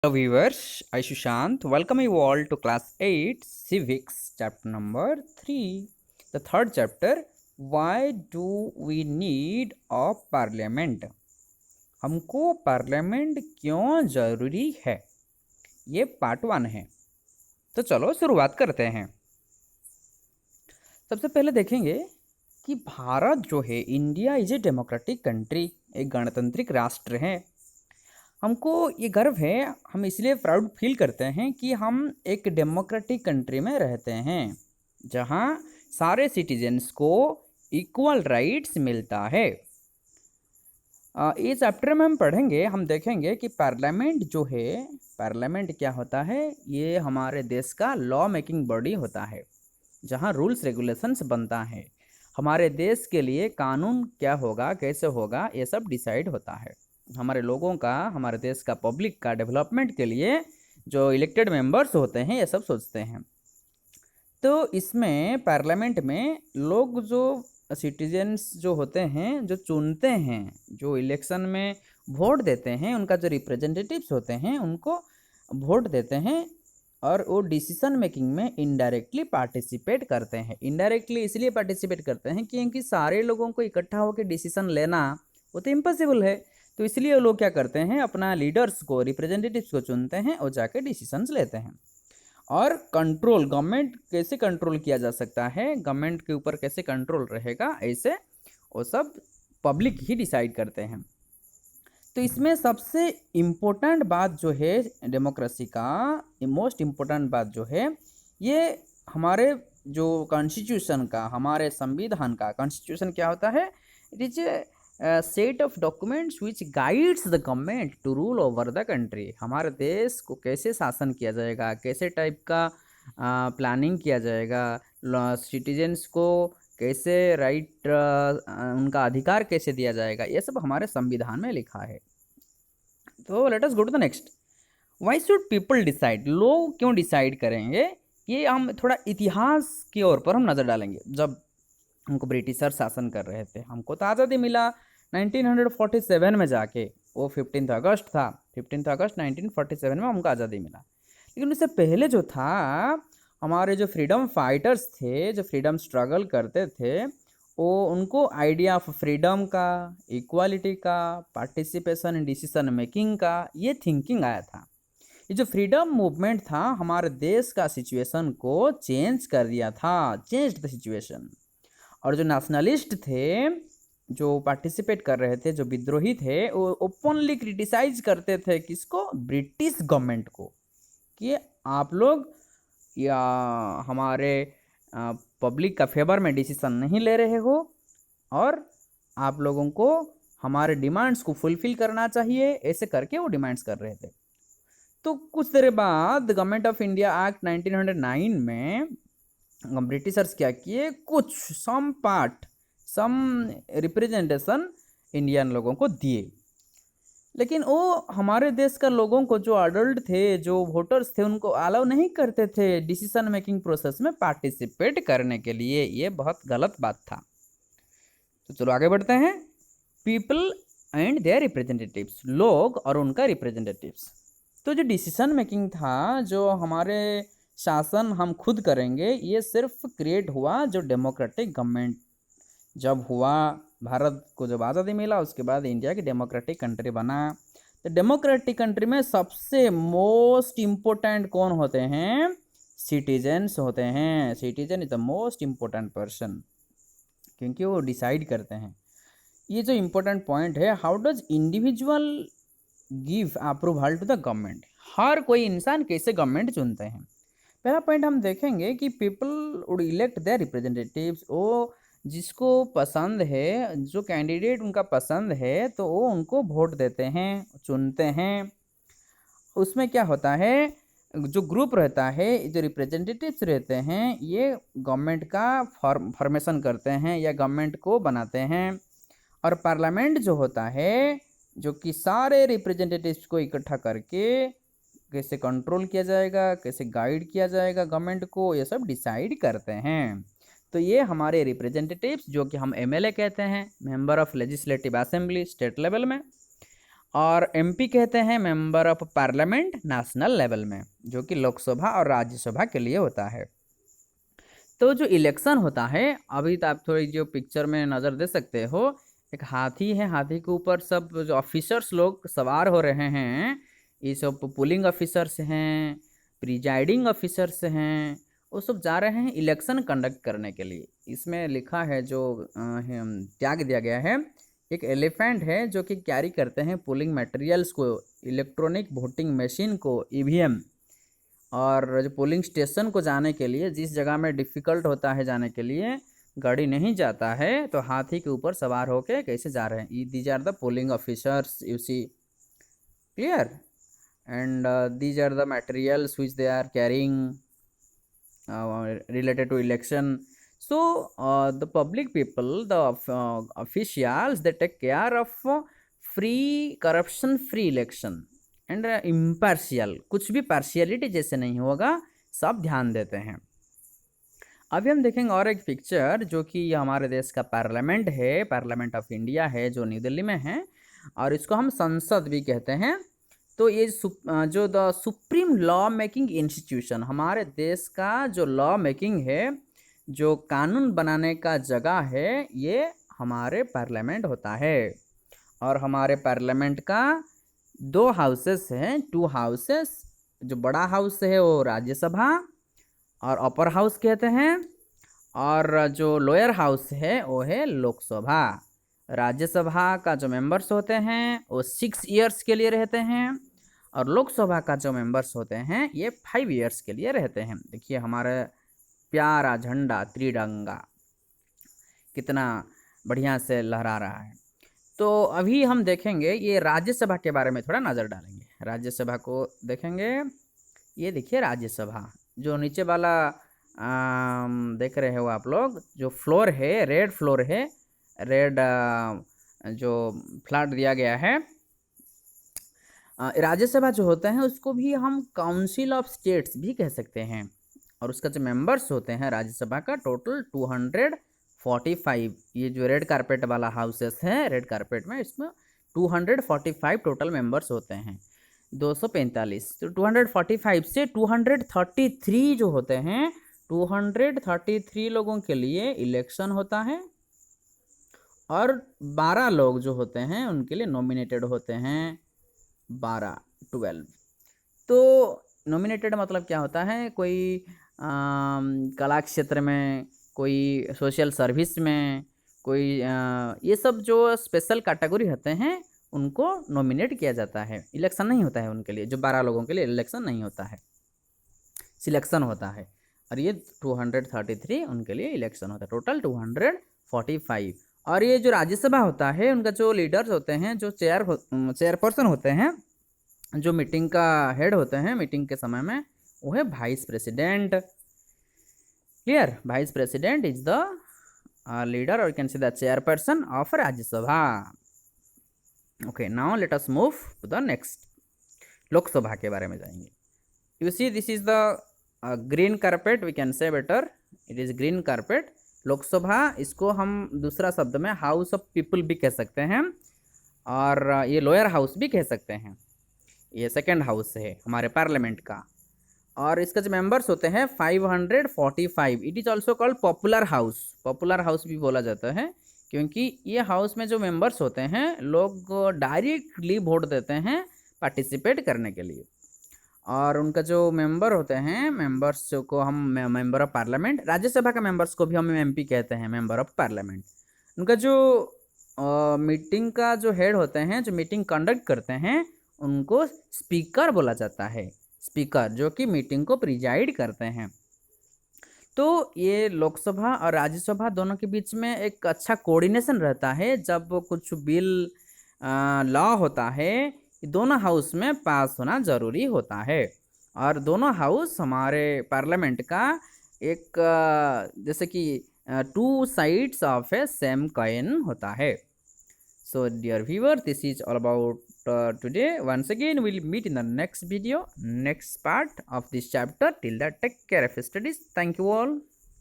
Hello viewers, I Sushant. Welcome you all to class 8 civics chapter number 3. The third chapter, why do we need a parliament? हमको parliament क्यों ज़रूरी है, ये part 1 है। तो चलो शुरुआत करते हैं। सबसे पहले देखेंगे कि भारत जो है, India is a democratic country, एक गणतांत्रिक राष्ट्र है। हमको ये गर्व है, हम इसलिए प्राउड फील करते हैं कि हम एक डेमोक्रेटिक कंट्री में रहते हैं जहाँ सारे सिटीजन्स को इक्वल राइट्स मिलता है। इस चैप्टर में हम पढ़ेंगे, हम देखेंगे कि पार्लियामेंट जो है, पार्लियामेंट क्या होता है। ये हमारे देश का लॉ मेकिंग बॉडी होता है जहाँ रूल्स रेगुलेशंस बनता है। हमारे देश के लिए कानून क्या होगा, कैसे होगा, ये सब डिसाइड होता है। हमारे लोगों का, हमारे देश का, पब्लिक का डेवलपमेंट के लिए जो इलेक्टेड मेंबर्स होते हैं ये सब सोचते हैं। तो इसमें पार्लियामेंट में लोग जो सिटीजन्स जो होते हैं, जो चुनते हैं, जो इलेक्शन में वोट देते हैं, उनका जो रिप्रेजेंटेटिव्स होते हैं उनको वोट देते हैं और वो डिसीजन मेकिंग में इनडायरेक्टली पार्टिसिपेट करते हैं। इनडायरेक्टली इसलिए पार्टिसिपेट करते हैं क्योंकि सारे लोगों को इकट्ठा होकर डिसीजन लेना वो तो इम्पॉसिबल है। तो इसलिए वो लोग क्या करते हैं, अपना लीडर्स को, रिप्रेजेंटेटिव्स को चुनते हैं और जाके डिसीजंस लेते हैं। और कंट्रोल, गवर्नमेंट कैसे कंट्रोल किया जा सकता है, गवर्नमेंट के ऊपर कैसे कंट्रोल रहेगा, ऐसे वो सब पब्लिक ही डिसाइड करते हैं। तो इसमें सबसे इम्पोर्टेंट बात जो है डेमोक्रेसी का, मोस्ट इम्पोर्टेंट बात जो है, ये हमारे जो कॉन्स्टिट्यूशन का, हमारे संविधान का, कॉन्स्टिट्यूशन क्या होता है, it is set of documents which guides the government to rule over the country. हमारे देश को कैसे शासन किया जाएगा, कैसे टाइप का प्लानिंग किया जाएगा, सिटीजन्स को कैसे राइट, उनका अधिकार कैसे दिया जाएगा, ये सब हमारे संविधान में लिखा है। तो let us go to the next. Why should people decide, लोग क्यों डिसाइड करेंगे, ये हम थोड़ा इतिहास की ओर पर हम नज़र डालेंगे। जब हमको ब्रिटिशर शासन कर रहे थे, हमको तो आज़ादी मिला 1947 में जाके, वो 15 अगस्त था, 15 अगस्त 1947 में हमको आज़ादी मिला। लेकिन उससे पहले जो था, हमारे जो फ्रीडम फाइटर्स थे, जो फ्रीडम स्ट्रगल करते थे, वो उनको आइडिया ऑफ फ्रीडम का, इक्वालिटी का, पार्टिसिपेशन इन डिसीजन मेकिंग का, ये थिंकिंग आया था। ये जो फ्रीडम मूवमेंट था, हमारे देश का सिचुएशन को चेंज कर दिया था, चेंज द सिचुएशन। और जो नेशनलिस्ट थे, जो पार्टिसिपेट कर रहे थे, जो विद्रोही थे, वो ओपनली क्रिटिसाइज करते थे किसको, ब्रिटिश गवर्नमेंट को, कि आप लोग या हमारे पब्लिक का फेवर में डिसीजन नहीं ले रहे हो और आप लोगों को हमारे डिमांड्स को फुलफिल करना चाहिए, ऐसे करके वो डिमांड्स कर रहे थे। तो कुछ देर बाद गवर्नमेंट ऑफ इंडिया एक्ट 1909 में ब्रिटिशर्स क्या किए, कुछ सम पार्ट, सम रिप्रेजेंटेशन इंडियन लोगों को दिए। लेकिन वो हमारे देश का लोगों को, जो अडल्ट थे, जो वोटर्स थे, उनको अलाउ नहीं करते थे डिसीजन मेकिंग प्रोसेस में पार्टिसिपेट करने के लिए। ये बहुत गलत बात था। तो चलो आगे बढ़ते हैं। पीपल एंड देयर रिप्रेजेंटेटिव्स, लोग और उनका रिप्रेजेंटेटिव्स। तो जो डिसीजन मेकिंग था, जो हमारे शासन हम खुद करेंगे, ये सिर्फ क्रिएट हुआ जो डेमोक्रेटिक गवर्नमेंट जब हुआ, भारत को जब आज़ादी मिला, उसके बाद इंडिया की डेमोक्रेटिक कंट्री बना। तो डेमोक्रेटिक कंट्री में सबसे मोस्ट इम्पोर्टेंट कौन होते हैं, सिटीजन्स होते हैं। Citizen is the most important person, क्योंकि वो डिसाइड करते हैं। ये जो इम्पोर्टेंट पॉइंट है, how does individual give approval to the government, हर कोई इंसान कैसे गवर्नमेंट चुनते हैं। पहला पॉइंट हम देखेंगे कि people would elect their representatives, वो जिसको पसंद है, जो कैंडिडेट उनका पसंद है, तो वो उनको वोट देते हैं, चुनते हैं। उसमें क्या होता है, जो ग्रुप रहता है, जो रिप्रेजेंटेटिव्स रहते हैं, ये गवर्नमेंट का फॉर्मेशन करते हैं या गवर्नमेंट को बनाते हैं। और पार्लियामेंट जो होता है, जो कि सारे रिप्रेजेंटेटिव्स को इकट्ठा करके कैसे कंट्रोल किया जाएगा, कैसे गाइड किया जाएगा गवर्नमेंट को, ये सब डिसाइड करते हैं। तो ये हमारे रिप्रेजेंटेटिव्स, जो कि हम एमएलए कहते हैं, member of legislative assembly, state level में। और एमपी कहते हैं member of parliament national level में, जो कि लोकसभा और राज्यसभा के लिए होता है। तो जो इलेक्शन होता है, अभी तो आप थोड़ी जो पिक्चर में नज़र दे सकते हो, एक हाथी है, हाथी के ऊपर सब जो ऑफिसर्स लोग सवार हो रहे हैं, ये सब पोलिंग ऑफिसर्स हैं, प्रिजाइडिंग ऑफिसर्स हैं, वो सब जा रहे हैं इलेक्शन कंडक्ट करने के लिए। इसमें लिखा है जो त्याग दिया गया है, एक एलिफेंट है जो कि कैरी करते हैं पोलिंग मटेरियल्स को, इलेक्ट्रॉनिक वोटिंग मशीन को, ईवीएम, और जो पोलिंग स्टेशन को जाने के लिए, जिस जगह में डिफ़िकल्ट होता है जाने के लिए, गाड़ी नहीं जाता है, तो हाथी के ऊपर सवार होके कैसे जा रहे हैं। These are the polling officers, you see, clear, and these are the materials which they are carrying related to election. So the public people, the officials, they take care of free, corruption free election and impartial, कुछ भी partiality जैसे नहीं होगा, सब ध्यान देते हैं। अभी हम देखेंगे और एक पिक्चर, जो कि हमारे देश का पार्लियामेंट है, पार्लियामेंट ऑफ इंडिया है, जो न्यू दिल्ली में है, और इसको हम संसद भी कहते हैं। तो ये जो the supreme law making institution, हमारे देश का जो लॉ मेकिंग है, जो कानून बनाने का जगह है, ये हमारे पार्लियामेंट होता है। और हमारे पार्लियामेंट का 2 हाउसेस हैं, 2 हाउसेस। जो बड़ा हाउस है वो राज्यसभा और अपर हाउस कहते हैं, और जो लोअर हाउस है वो है लोकसभा। राज्यसभा का जो मेंबर्स होते हैं वो 6 इयर्स के लिए रहते हैं, और लोकसभा का जो मेंबर्स होते हैं ये 5 इयर्स के लिए रहते हैं। देखिए हमारा प्यारा झंडा त्रिरंगा कितना बढ़िया से लहरा रहा है। तो अभी हम देखेंगे ये राज्यसभा के बारे में, थोड़ा नज़र डालेंगे, राज्यसभा को देखेंगे। ये देखिए राज्यसभा, जो नीचे वाला देख रहे हो आप लोग, जो फ्लोर है, रेड फ्लोर है, रेड जो फ्लैट दिया गया है। राज्यसभा जो होता है उसको भी हम काउंसिल ऑफ स्टेट्स भी कह सकते हैं, और उसका जो मेंबर्स होते हैं राज्यसभा का टोटल 245। ये जो रेड कारपेट वाला हाउसेस है, रेड कारपेट में, इसमें 245 टोटल मेंबर्स होते हैं, 245। तो 245 से 233 जो होते हैं, 233 लोगों के लिए इलेक्शन होता है, और 12 लोग जो होते हैं उनके लिए नॉमिनेटेड होते हैं, 12। तो नॉमिनेटेड मतलब क्या होता है, कोई कला क्षेत्र में, कोई सोशल सर्विस में, कोई ये सब जो स्पेशल कैटेगरी होते हैं उनको नॉमिनेट किया जाता है। इलेक्शन नहीं होता है उनके लिए, जो 12 लोगों के लिए इलेक्शन नहीं होता है, सिलेक्शन होता है। और ये 233 उनके लिए इलेक्शन होता है, टोटल 245। और ये जो राज्यसभा होता है, उनका जो लीडर्स होते हैं, जो चेयरपर्सन होते हैं, जो मीटिंग का हेड होते हैं मीटिंग के समय में, वो है vice president. Clear, vice president is the leader, और you can see the chairperson of Rajya Sabha. Okay, now let us move to the next. Lok Sabha के बारे में जाएंगे। You see this is the green carpet, we can say better, it is green carpet. Lok Sabha, इसको हम दूसरा शब्द में हाउस ऑफ पीपल भी कह सकते हैं, और ये लोअर हाउस भी कह सकते हैं। ये सेकंड हाउस है हमारे पार्लियामेंट का, और इसका जो मेंबर्स होते हैं 545। It is also called popular house, popular house भी बोला जाता है, क्योंकि ये हाउस में जो मेंबर्स होते हैं लोग डायरेक्टली वोट देते हैं पार्टिसिपेट करने के लिए, और उनका जो मेंबर होते हैं, मेंबर्स को हम मेंबर ऑफ पार्लियामेंट, राज्यसभा का मेंबर्स को भी हम एमपी कहते हैं, मेंबर ऑफ पार्लियामेंट। उनका जो मीटिंग का जो हेड होते हैं, जो मीटिंग कंडक्ट करते हैं, उनको स्पीकर बोला जाता है, स्पीकर, जो कि मीटिंग को प्रिजाइड करते हैं। तो ये लोकसभा और राज्यसभा दोनों के बीच में एक अच्छा कोऑर्डिनेशन रहता है। जब कुछ बिल लॉ होता है, दोनों हाउस में पास होना ज़रूरी होता है, और दोनों हाउस हमारे पार्लियामेंट का एक जैसे कि 2 sides of A same coin होता है। So dear viewer, this is all about today. Once again, we'll meet in the next video, next part of this chapter. Till that, take care of your studies. Thank you all.